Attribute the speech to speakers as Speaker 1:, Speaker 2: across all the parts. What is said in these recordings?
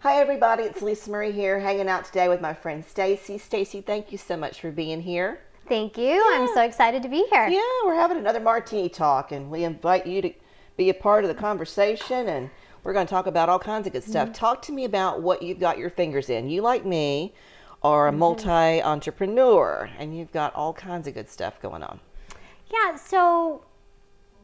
Speaker 1: Hi everybody, it's Alisamurray here, hanging out today with my friend Stacey. Stacey, thank you so much for being here.
Speaker 2: Thank you. I'm so excited to be here.
Speaker 1: Yeah, we're having another Martini Talk, and we invite you to be a part of the conversation, and we're going to talk about all kinds of good stuff. Talk to me about what you've got your fingers in. You, like me, are a multi-entrepreneur, and you've got all kinds of good stuff going on.
Speaker 2: Yeah, so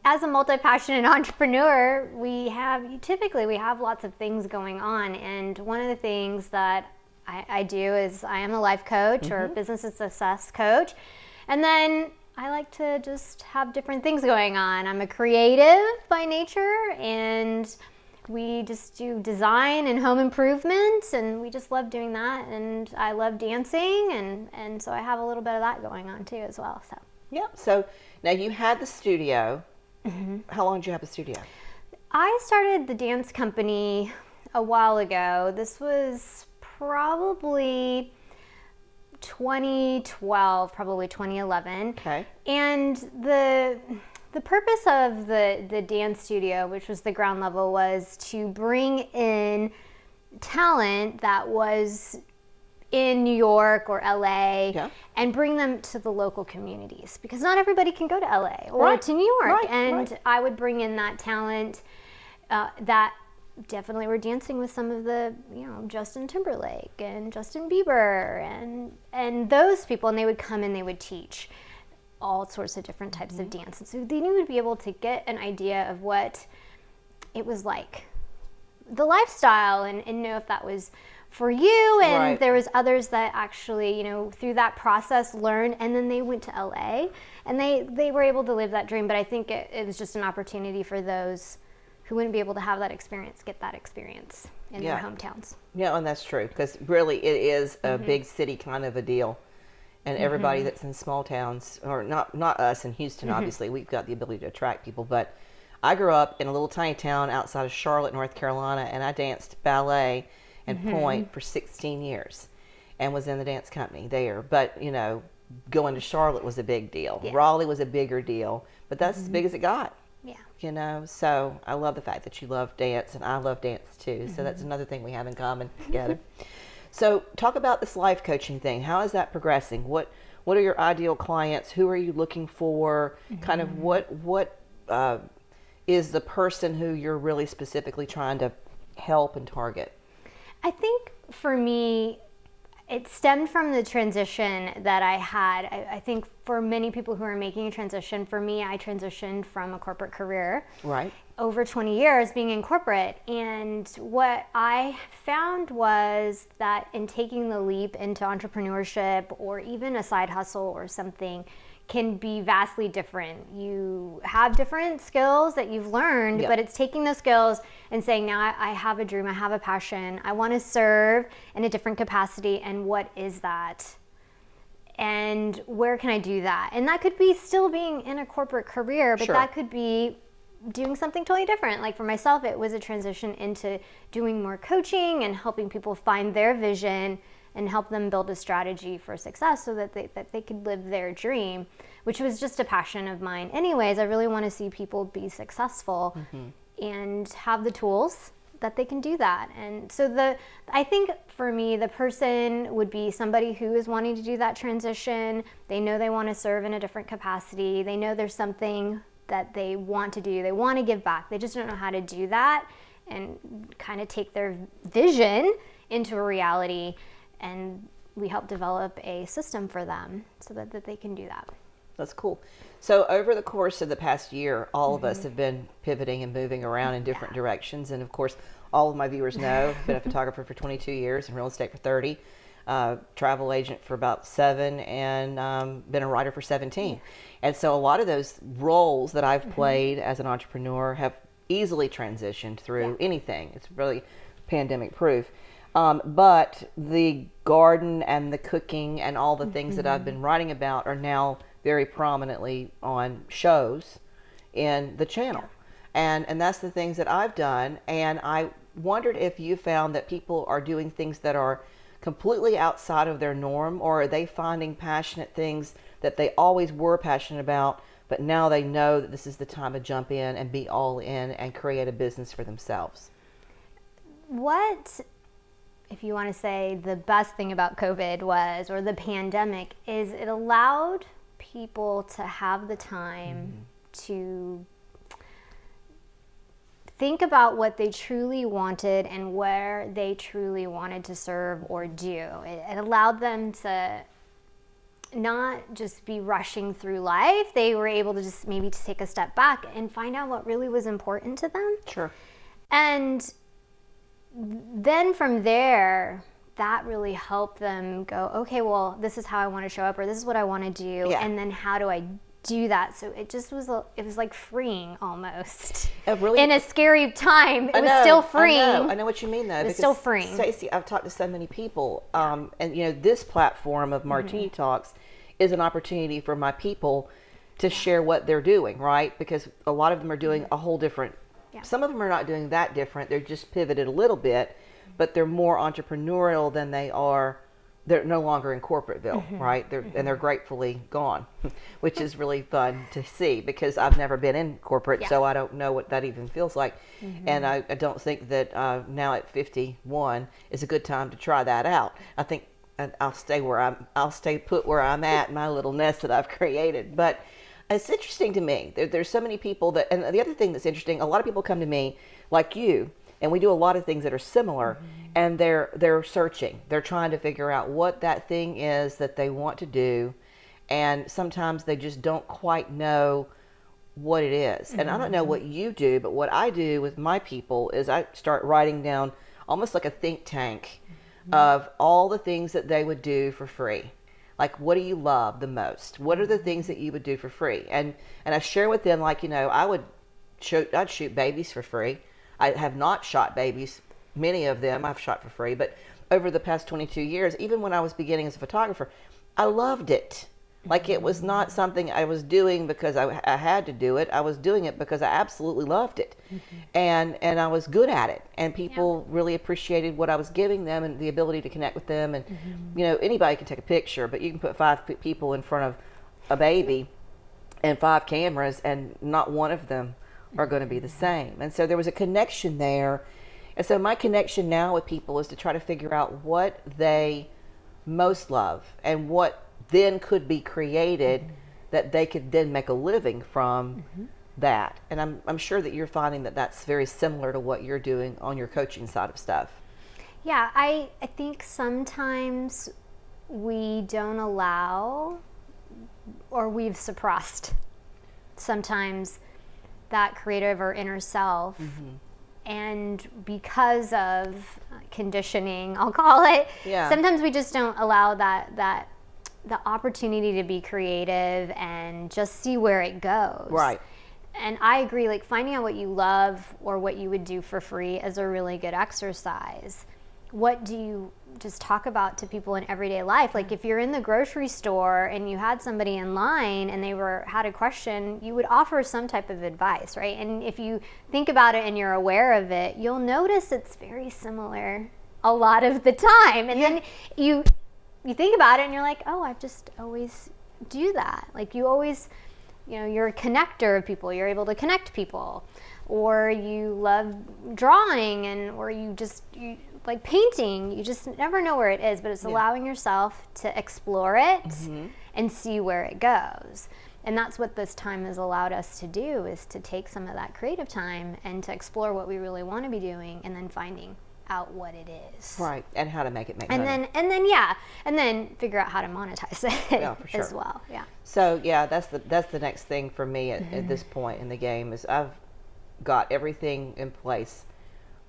Speaker 2: as a multi-passionate entrepreneur, we have lots of things going on, and one of the things that I do is I am a life coach or business and success coach, and then I like to just have different things going on. I'm a creative by nature, and we just do design and home improvement, and we just love doing that, and I love dancing, and so I have a little bit of that going on too as well. So
Speaker 1: Yep, so now you had the studio. How long did you have the studio?
Speaker 2: I started the dance company a while ago. This was probably 2012, probably 2011.
Speaker 1: Okay.
Speaker 2: And the purpose of the dance studio, which was the ground level, was to bring in talent that was in New York or LA, and bring them to the local communities, because not everybody can go to LA or to New York. I would bring in that talent that definitely were dancing with some of the, Justin Timberlake and Justin Bieber and those people, and they would come and they would teach all sorts of different types of dance. And so then you would be able to get an idea of what it was like, the lifestyle, and know if that was for you. And there was others that actually, through that process learned, and then they went to LA and they were able to live that dream. But I think it was just an opportunity for those who wouldn't be able to have that experience, get that experience in their hometowns.
Speaker 1: Yeah, and that's true, because really it is a big city kind of a deal. And everybody that's in small towns, or not us in Houston, obviously, we've got the ability to attract people. But I grew up in a little tiny town outside of Charlotte, North Carolina, and I danced ballet and point for 16 years and was in the dance company there. But, going to Charlotte was a big deal. Yeah. Raleigh was a bigger deal, but that's as big as it got.
Speaker 2: Yeah.
Speaker 1: So I love the fact that you love dance, and I love dance too. So that's another thing we have in common together. So talk about this life coaching thing. How is that progressing? What are your ideal clients? Who are you looking for? Kind of what is the person who you're really specifically trying to help and target?
Speaker 2: I think for me, it stemmed from the transition that I had. I think for many people who are making a transition, for me, I transitioned from a corporate career.
Speaker 1: Right.
Speaker 2: Over 20 years being in corporate. And what I found was that in taking the leap into entrepreneurship, or even a side hustle or something, can be vastly different. You have different skills that you've learned, but it's taking those skills and saying, now I have a dream, I have a passion, I want to serve in a different capacity, and what is that? And where can I do that? And that could be still being in a corporate career, but that could be doing something totally different. Like for myself, it was a transition into doing more coaching and helping people find their vision and help them build a strategy for success so that they could live their dream, which was just a passion of mine. Anyways, I really want to see people be successful and have the tools that they can do that. And so I think for me, the person would be somebody who is wanting to do that transition. They know they want to serve in a different capacity. They know there's something that they want to do. They want to give back. They just don't know how to do that and kind of take their vision into a reality. And we help develop a system for them so that they can do that.
Speaker 1: That's cool. So over the course of the past year, all of us have been pivoting and moving around in different directions. And of course, all of my viewers know I've been a photographer for 22 years and real estate for 30, travel agent for about 7, and been a writer for 17. And so a lot of those roles that I've played as an entrepreneur have easily transitioned through anything. It's really pandemic proof. But the garden and the cooking and all the things that I've been writing about are now very prominently on shows in the channel. And that's the things that I've done. And I wondered if you found that people are doing things that are completely outside of their norm, or are they finding passionate things that they always were passionate about, but now they know that this is the time to jump in and be all in and create a business for themselves?
Speaker 2: What if you want to say the best thing about COVID was, or the pandemic, is it allowed people to have the time to think about what they truly wanted and where they truly wanted to serve or do. It allowed them to not just be rushing through life. They were able to just maybe to take a step back and find out what really was important to them.
Speaker 1: Sure.
Speaker 2: And then from there, that really helped them go, okay, well, this is how I want to show up, or this is what I want to do.
Speaker 1: Yeah.
Speaker 2: And then how do I do that? So it just was, it was like freeing almost.
Speaker 1: Really,
Speaker 2: in a scary time, it was still freeing.
Speaker 1: I know what you mean, though.
Speaker 2: It's still freeing.
Speaker 1: Stacey, I've talked to so many people, and this platform of Martini Talks is an opportunity for my people to share what they're doing, right? Because a lot of them are doing a whole different. Some of them are not doing that different. They're just pivoted a little bit, but they're more entrepreneurial than they are. They're no longer in Corporateville, right? And they're gratefully gone, which is really fun to see because I've never been in corporate, so I don't know what that even feels like. And I don't think that now at 51 is a good time to try that out. I think I'll stay put where I'm at, my little nest that I've created. But it's interesting to me. There's so many people that, and the other thing that's interesting, a lot of people come to me like you, and we do a lot of things that are similar, and they're searching. They're trying to figure out what that thing is that they want to do, and sometimes they just don't quite know what it is. And I don't know what you do, but what I do with my people is I start writing down almost like a think tank of all the things that they would do for free. Like, what do you love the most? What are the things that you would do for free? And I share with them, like, I'd shoot babies for free. I have not shot babies. Many of them I've shot for free. But over the past 22 years, even when I was beginning as a photographer, I loved it. Like, it was not something I was doing because I had to do it. I was doing it because I absolutely loved it. And I was good at it. And people really appreciated what I was giving them and the ability to connect with them. And, anybody can take a picture, but you can put 5 people in front of a baby and 5 cameras, and not one of them are going to be the same. And so there was a connection there. And so my connection now with people is to try to figure out what they most love and what then could be created that they could then make a living from that. And I'm sure that you're finding that that's very similar to what you're doing on your coaching side of stuff.
Speaker 2: Yeah, I think sometimes we don't allow, or we've suppressed sometimes that creative or inner self. And because of conditioning, I'll call it, sometimes we just don't allow that the opportunity to be creative and just see where it goes.
Speaker 1: Right.
Speaker 2: And I agree, like, finding out what you love or what you would do for free is a really good exercise. What do you just talk about to people in everyday life? Like, if you're in the grocery store and you had somebody in line and they had a question, you would offer some type of advice, right? And if you think about it and you're aware of it, you'll notice it's very similar a lot of the time. And then you think about it and you're like, oh, I've just always do that. Like, you always, you're a connector of people. You're able to connect people. Or you love drawing, or you like painting. You just never know where it is, but it's allowing yourself to explore it and see where it goes. And that's what this time has allowed us to do, is to take some of that creative time and to explore what we really want to be doing, and then finding out what it is.
Speaker 1: Right, and how to make it make
Speaker 2: money. And then figure out how to monetize it
Speaker 1: for sure.
Speaker 2: as well. Yeah.
Speaker 1: So that's the next thing for me at this point in the game, is I've got everything in place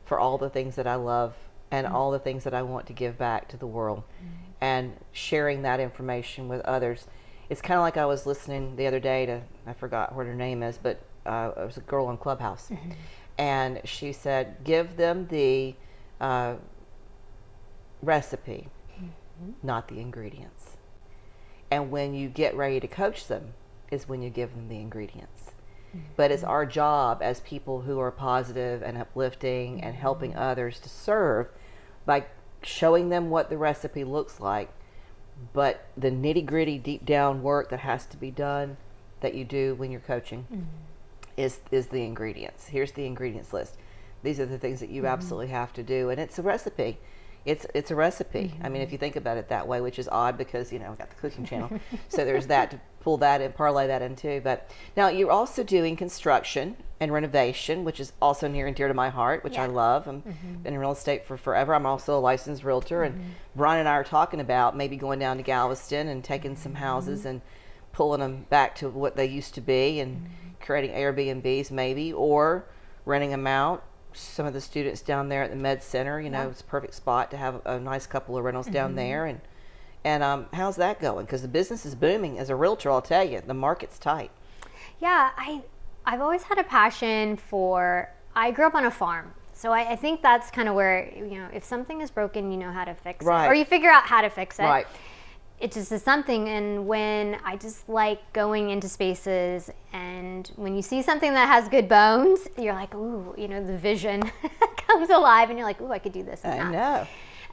Speaker 1: for all the things that I love and all the things that I want to give back to the world, and sharing that information with others. It's kind of like I was listening the other day to, I forgot what her name is, but it was a girl on Clubhouse, and she said, give them the recipe, not the ingredients. And when you get ready to coach them is when you give them the ingredients. But it's our job as people who are positive and uplifting and helping others to serve by showing them what the recipe looks like. But the nitty-gritty, deep down work that has to be done, that you do when you're coaching, is the ingredients. Here's the ingredients list. These are the things that you absolutely have to do. And it's a recipe. it's a recipe. I mean, if you think about it that way, which is odd because, you know, we've got the cooking channel. So there's that to pull that and parlay that in too. But now you're also doing construction and renovation, which is also near and dear to my heart, which I love. I've been in real estate for forever. I'm also a licensed realtor. And Brian and I are talking about maybe going down to Galveston and taking some houses and pulling them back to what they used to be and creating Airbnbs maybe, or renting them out. Some of the students down there at the Med Center, you know, it's a perfect spot to have a nice couple of rentals down there. And how's that going? Because the business is booming. As a realtor, I'll tell you, the market's tight.
Speaker 2: Yeah, I've always had a passion for, I grew up on a farm. So I think that's kind of where, you know, if something is broken, you know how to fix it. Or you figure out how to fix it.
Speaker 1: Right.
Speaker 2: It just is something. And when I just like going into spaces, and when you see something that has good bones, you're like, ooh, you know, the vision comes alive and you're like, ooh, I could do this and that.
Speaker 1: I know.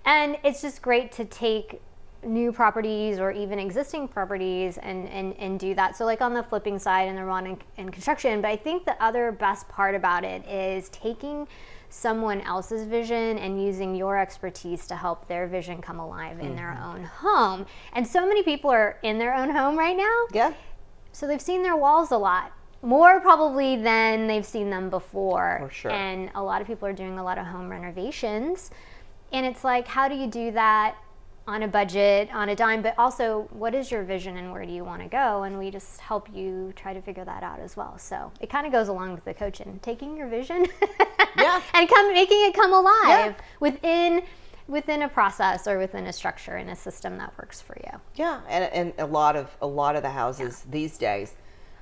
Speaker 2: And it's just great to take new properties or even existing properties and do that. So like on the flipping side and the run and construction. But I think the other best part about it is taking someone else's vision and using your expertise to help their vision come alive in their own home. And so many people are in their own home right now.
Speaker 1: Yeah.
Speaker 2: So they've seen their walls a lot, more probably than they've seen them before.
Speaker 1: For sure.
Speaker 2: And a lot of people are doing a lot of home renovations. And it's like, how do you do that on a budget, on a dime, but also what is your vision and where do you want to go? And we just help you try to figure that out as well. So it kind of goes along with the coaching, taking your vision and making it come alive within a process or within a structure and a system that works for you.
Speaker 1: Yeah, and a lot of the houses these days,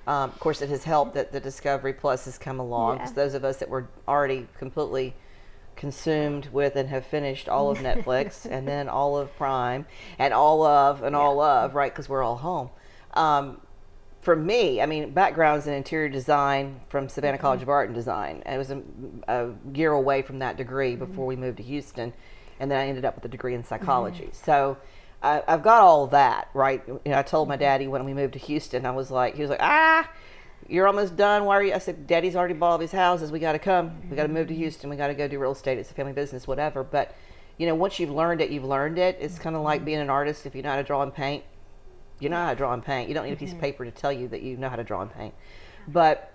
Speaker 1: of course, it has helped that the Discovery Plus has come along. Because those of us that were already completely consumed with and have finished all of Netflix and then all of Prime and all of, right? Because we're all home. For me, I mean, background's in interior design from Savannah College of Art and Design. And it was a year away from that degree before we moved to Houston. And then I ended up with a degree in psychology. So I've got all of that, right? You know, I told my daddy when we moved to Houston, he was like, you're almost done. Why are you? I said, Daddy's already bought all these houses. We got to come. We got to move to Houston. We got to go do real estate. It's a family business, whatever. But, you know, once you've learned it, you've learned it. It's kind of like being an artist. If you know how to draw and paint, you know how to draw and paint. You don't need a piece of paper to tell you that you know how to draw and paint. But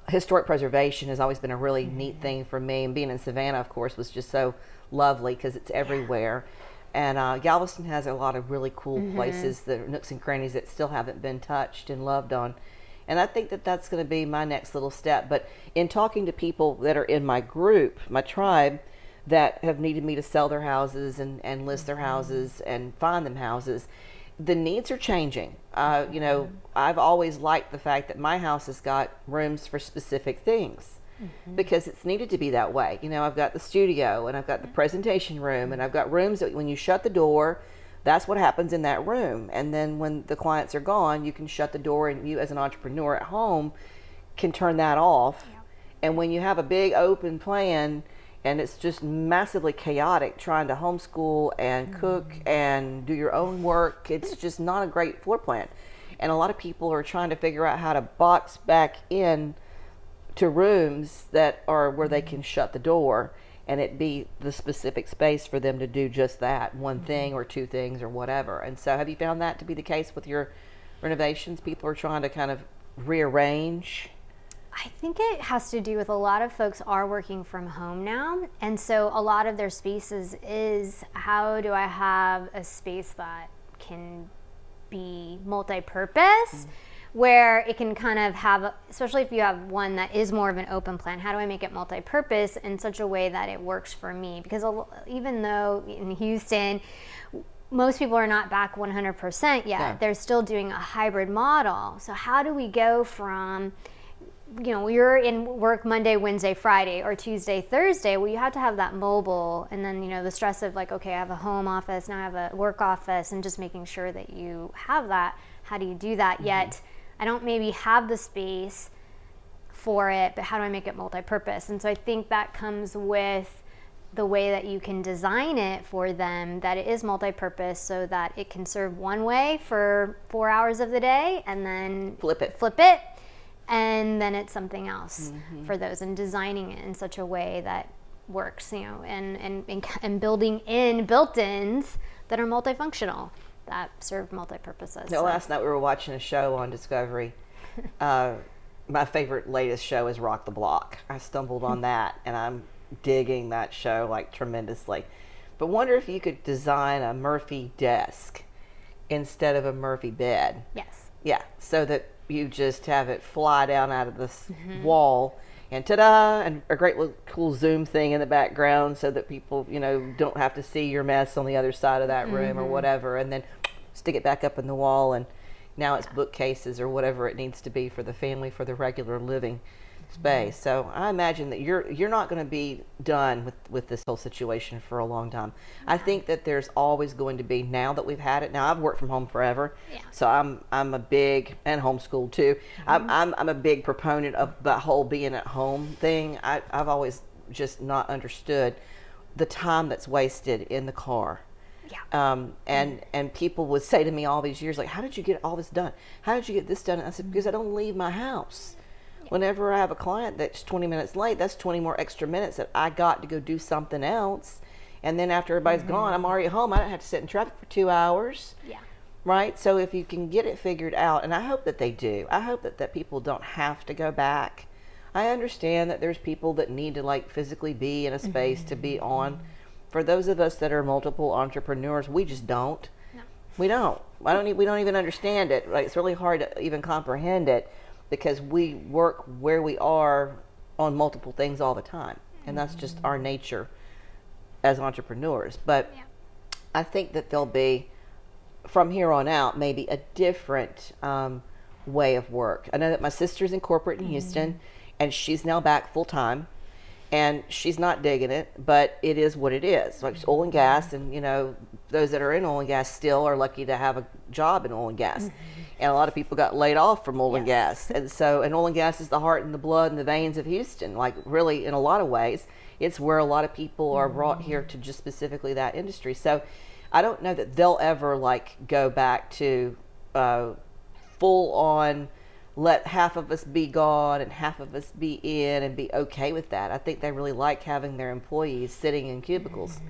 Speaker 1: historic preservation has always been a really neat thing for me. And being in Savannah, of course, was just so lovely because it's everywhere. And Galveston has a lot of really cool places, the nooks and crannies that still haven't been touched and loved on. And I think that that's going to be my next little step. But in talking to people that are in my group, my tribe, that have needed me to sell their houses and list their houses and find them houses, the needs are changing. You know, I've always liked the fact that my house has got rooms for specific things because it's needed to be that way. You know, I've got the studio and I've got the presentation room and I've got rooms that when you shut the door, that's what happens in that room. And then when the clients are gone, you can shut the door and you as an entrepreneur at home can turn that off. Yeah. And when you have a big open plan and it's just massively chaotic trying to homeschool and cook and do your own work, it's just not a great floor plan. And a lot of people are trying to figure out how to box back in to rooms that are where they can shut the door and it be the specific space for them to do just that one thing or two things or whatever. And so have you found that to be the case with your renovations? People are trying to kind of rearrange?
Speaker 2: I think it has to do with a lot of folks are working from home now. And so a lot of their spaces is, how do I have a space that can be multi-purpose? Where it can kind of have, especially if you have one that is more of an open plan, how do I make it multi-purpose in such a way that it works for me? Because even though in Houston, most people are not back 100% yet, they're still doing a hybrid model. So how do we go from, you know, you're in work Monday, Wednesday, Friday, or Tuesday, Thursday, well, you have to have that mobile, and then, you know, the stress of like, okay, I have a home office, now I have a work office, and just making sure that you have that. How do you do that? Yet I don't maybe have the space for it, but how do I make it multi-purpose? And so I think that comes with the way that you can design it for them, that it is multi-purpose so that it can serve one way for 4 hours of the day and then flip it, and then it's something else for those, and designing it in such a way that works, and building in built-ins that are multifunctional, that serve multi-purposes.
Speaker 1: No, last night we were watching a show on Discovery. My favorite latest show is Rock the Block. I stumbled on that, and I'm digging that show like tremendously. But wonder if you could design a Murphy desk instead of a Murphy bed.
Speaker 2: Yes.
Speaker 1: Yeah, so that you just have it fly down out of this wall, and ta-da, and a great little cool Zoom thing in the background so that people, don't have to see your mess on the other side of that room or whatever, and then stick it back up in the wall, and now it's bookcases or whatever it needs to be for the family for the regular living space. So I imagine that you're not going to be done with this whole situation for a long time. I think that there's always going to be, now that we've had it. Now I've worked from home forever, so I'm a big, and homeschooled too. I'm a big proponent of the whole being at home thing. I've always just not understood the time that's wasted in the car. And people would say to me all these years, like, how did you get all this done? How did you get this done? And I said, because I don't leave my house. Whenever I have a client that's 20 minutes late, that's 20 more extra minutes that I got to go do something else. And then after everybody's gone, I'm already at home. I don't have to sit in traffic for 2 hours.
Speaker 2: Yeah.
Speaker 1: Right? So if you can get it figured out, and I hope that they do. I hope that people don't have to go back. I understand that there's people that need to like physically be in a space to be on. For those of us that are multiple entrepreneurs, we just don't.
Speaker 2: No.
Speaker 1: We don't. We don't even understand it. Like, it's really hard to even comprehend it, because we work where we are on multiple things all the time. And that's just our nature as entrepreneurs. But I think that there'll be, from here on out, maybe a different way of work. I know that my sister's in corporate in Houston, and she's now back full time. And she's not digging it, but it is what it is. Like, it's oil and gas, and those that are in oil and gas still are lucky to have a job in oil and gas. And a lot of people got laid off from oil and gas. And oil and gas is the heart and the blood and the veins of Houston. Like, really, in a lot of ways, it's where a lot of people are brought here to just specifically that industry. So I don't know that they'll ever like go back to full on, let half of us be gone and half of us be in, and be okay with that. I think they really like having their employees sitting in cubicles,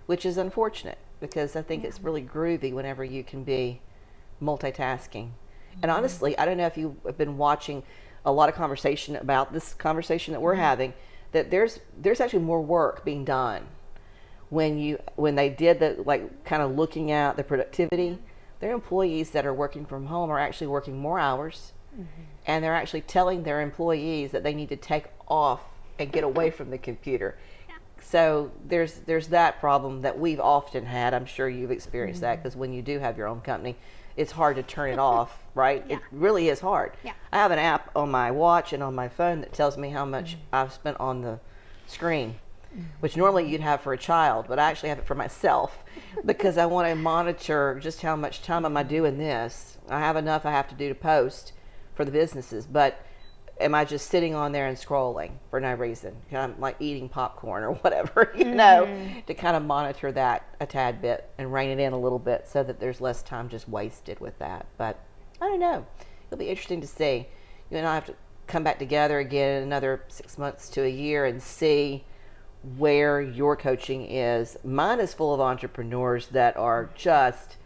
Speaker 1: which is unfortunate, because I think it's really groovy whenever you can be multitasking. And honestly, I don't know if you have been watching a lot of conversation about this conversation that we're having, that there's actually more work being done when they did the, like, kind of looking at the productivity. Their employees that are working from home are actually working more hours. And they're actually telling their employees that they need to take off and get away from the computer. So there's that problem that we've often had. I'm sure you've experienced that, because when you do have your own company, it's hard to turn it off, right? It really is hard. I have an app on my watch and on my phone that tells me how much I've spent on the screen, which normally you'd have for a child, but I actually have it for myself, because I want to monitor just how much time am I doing this. I have enough I have to do to post for the businesses, but am I just sitting on there and scrolling for no reason? I'm like eating popcorn or whatever, to kind of monitor that a tad bit and rein it in a little bit, so that there's less time just wasted with that. But I don't know. It'll be interesting to see. You and I have to come back together again in another 6 months to a year and see where your coaching is. Mine is full of entrepreneurs that are just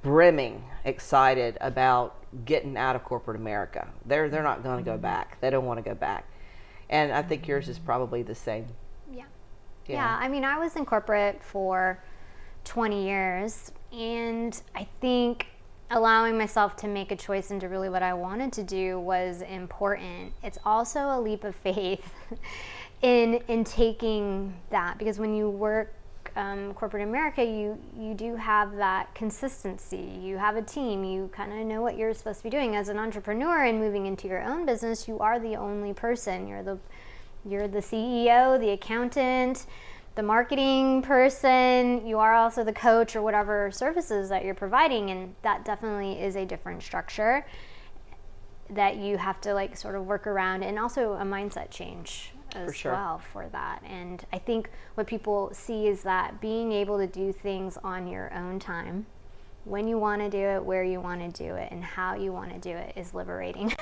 Speaker 1: brimming excited about getting out of corporate America. They're not going to go back. They don't want to go back. And I think yours is probably the same.
Speaker 2: Yeah. I mean, I was in corporate for 20 years, and I think allowing myself to make a choice into really what I wanted to do was important. It's also a leap of faith in taking that, because when you work corporate America, you do have that consistency. You have a team. You kind of know what you're supposed to be doing. As an entrepreneur and moving into your own business, you are the only person. You're the CEO, the accountant, the marketing person. You are also the coach or whatever services that you're providing, and that definitely is a different structure that you have to like sort of work around, and also a mindset change as well for that. And I think what people see is that being able to do things on your own time, when you want to do it, where you want to do it, and how you want to do it, is liberating.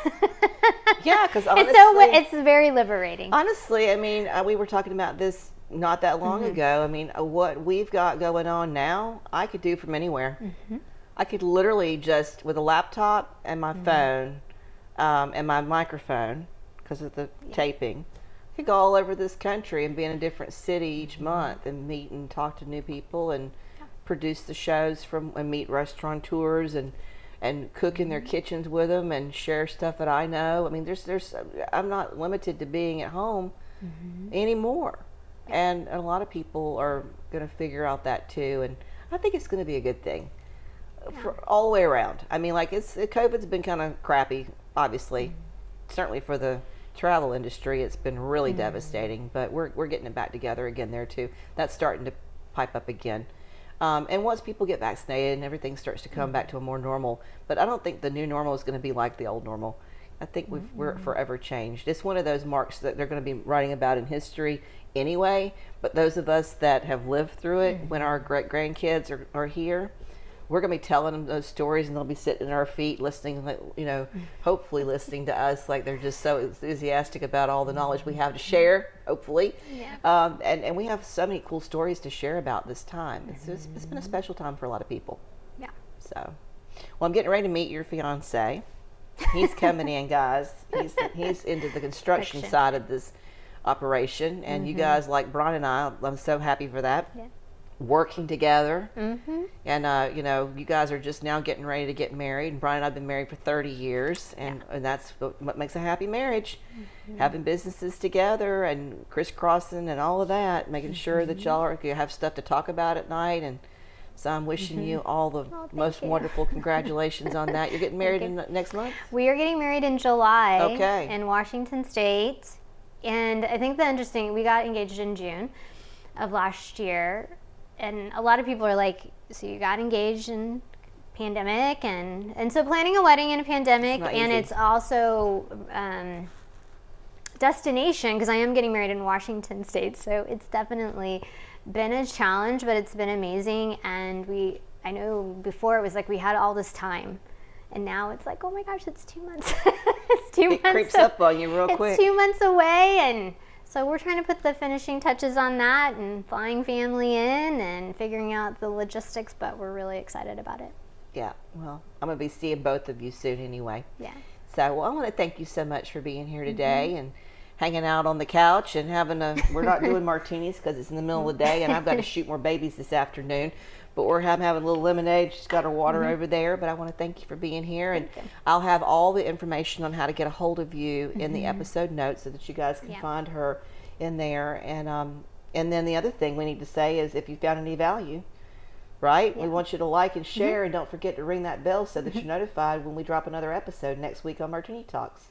Speaker 1: Yeah, because honestly,
Speaker 2: it's very liberating.
Speaker 1: Honestly, I mean, we were talking about this not that long ago, I mean, what we've got going on now, I could do from anywhere. I could literally just, with a laptop and my phone and my microphone, because of the taping, I could go all over this country and be in a different city each month and meet and talk to new people and produce the shows and meet restaurateurs and cook in their kitchens with them and share stuff that I know. I mean, I'm not limited to being at home anymore. And a lot of people are going to figure out that too. And I think it's going to be a good thing for all the way around. I mean, like COVID's been kind of crappy, obviously. Certainly for the travel industry, it's been really devastating, but we're getting it back together again there too. That's starting to pipe up again. And once people get vaccinated and everything starts to come back to a more normal, but I don't think the new normal is going to be like the old normal. I think we're forever changed. It's one of those marks that they're going to be writing about in history anyway, but those of us that have lived through it, when our great-grandkids are here, we're going to be telling them those stories, and they'll be sitting at our feet listening, hopefully listening to us like they're just so enthusiastic about all the knowledge we have to share, hopefully. And we have so many cool stories to share about this time. It's been a special time for a lot of people.
Speaker 2: Yeah.
Speaker 1: So, well, I'm getting ready to meet your fiance. He's coming in, guys. He's into the construction side of this operation, and you guys, like Brian and I'm so happy for that.
Speaker 2: Yeah.
Speaker 1: Working together, and you guys are just now getting ready to get married. And Brian and I've been married for 30 years, and that's what makes a happy marriage. Having businesses together and crisscrossing and all of that, making sure that you have stuff to talk about at night. And so I'm wishing you all the most wonderful congratulations on that. You're getting married next month?
Speaker 2: We are getting married in July
Speaker 1: in
Speaker 2: Washington State. And I think we got engaged in June of last year. And a lot of people are like, so you got engaged in pandemic, and so planning a wedding in a pandemic, and it's also destination, because I am getting married in Washington State, so it's definitely been a challenge, but it's been amazing. And I know before it was like we had all this time, and now it's like, oh my gosh, it's 2 months. It
Speaker 1: creeps up on you real quick.
Speaker 2: It's 2 months away, and so we're trying to put the finishing touches on that and flying family in and figuring out the logistics, but we're really excited about it.
Speaker 1: Yeah, well, I'm going to be seeing both of you soon anyway.
Speaker 2: Yeah.
Speaker 1: So, I want to thank you so much for being here today and hanging out on the couch and we're not doing martinis because it's in the middle of the day and I've got to shoot more babies this afternoon. But we're having a little lemonade. She's got her water over there. But I want to thank you for being here. And I'll have all the information on how to get a hold of you in the episode notes so that you guys can find her in there. And then the other thing we need to say is if you found any value, right? We want you to like and share. And don't forget to ring that bell so that you're notified when we drop another episode next week on Martini Talks.